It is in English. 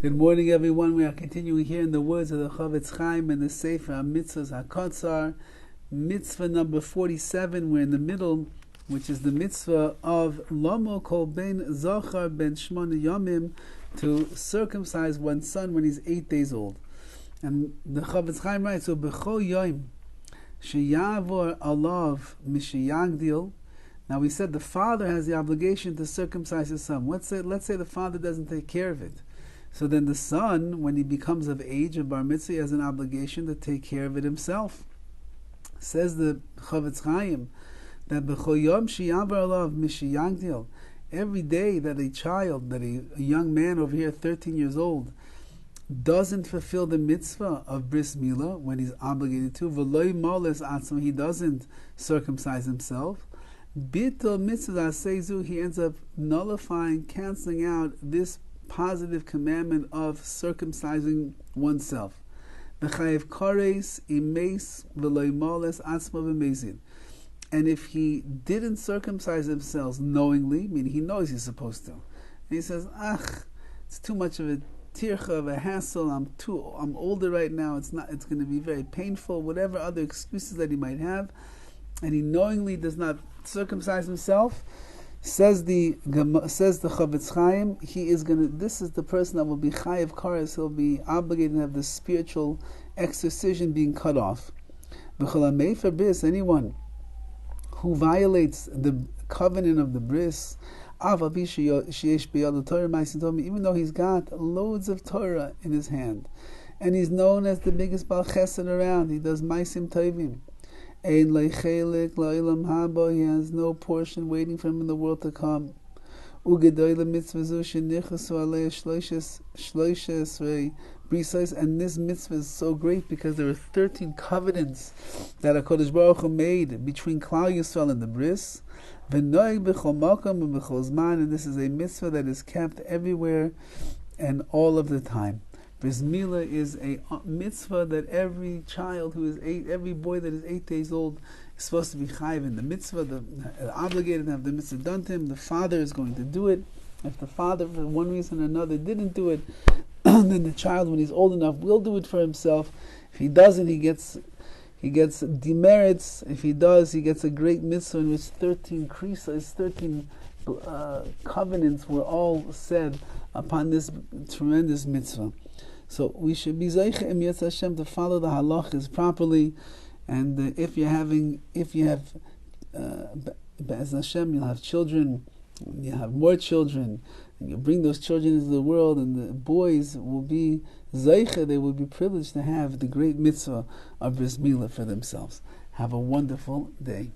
Good morning, everyone. We are continuing here in the words of the Horowitz in the Sefer HaMitzvos, Mitzvah number 47. We're in the middle, which is the mitzvah of Lomo Kol Ben Zochar Ben Shmona Yomim, to circumcise one's son when he's 8 days old. And the Horowitz writes, so B'chol Yom Sheyavor Alav Mishiyagdil. Now we said the father has the obligation to circumcise his son. Let's say the father doesn't take care of it. So then the son, when he becomes of age of bar mitzvah, has an obligation to take care of it himself. Says the Horowitz that b'chol yom sheyavar alav mishiyagdil, every day that a child, that a young man over here, 13 years old, doesn't fulfill the mitzvah of Bris Milan when he's obligated to, v'lo moles atzmo, he doesn't circumcise himself, bittul mitzvah seizu, he ends up nullifying, canceling out this positive commandment of circumcising oneself. And if he didn't circumcise himself knowingly, meaning he knows he's supposed to, and he says, it's too much of a tircha, of a hassle, I'm older right now, it's going to be very painful, whatever other excuses that he might have, and he knowingly does not circumcise himself, says the Horowitz this is the person that will be chayiv kares, he'll be obligated to have the spiritual exorcism being cut off. Anyone who violates the covenant of the bris, even though he's got loads of Torah in his hand, and he's known as the biggest Baal Chesed around, he does maisim tovim, he has no portion waiting for him in the world to come. And this mitzvah is so great because there are 13 covenants that HaKadosh Baruch Hu made between Klal Yisrael and the Bris. And this is a mitzvah that is kept everywhere and all of the time. Bris Milan is a mitzvah that every child who is every boy that is 8 days old is supposed to be chayiv in. The mitzvah, obligated to have the mitzvah done to him. The father is going to do it. If the father, for one reason or another, didn't do it, then the child, when he's old enough, will do it for himself. If he doesn't, he gets demerits. If he does, he gets a great mitzvah in which 13 krisas, 13 covenants were all said upon this tremendous mitzvah. So we should be Zaycha Im Yetz Hashem to follow the halachas properly, and if you have Be'ez Hashem, you'll have children, you have more children, and you bring those children into the world, and the boys will be Zaycha, they will be privileged to have the great mitzvah of Bris Milan for themselves. Have a wonderful day.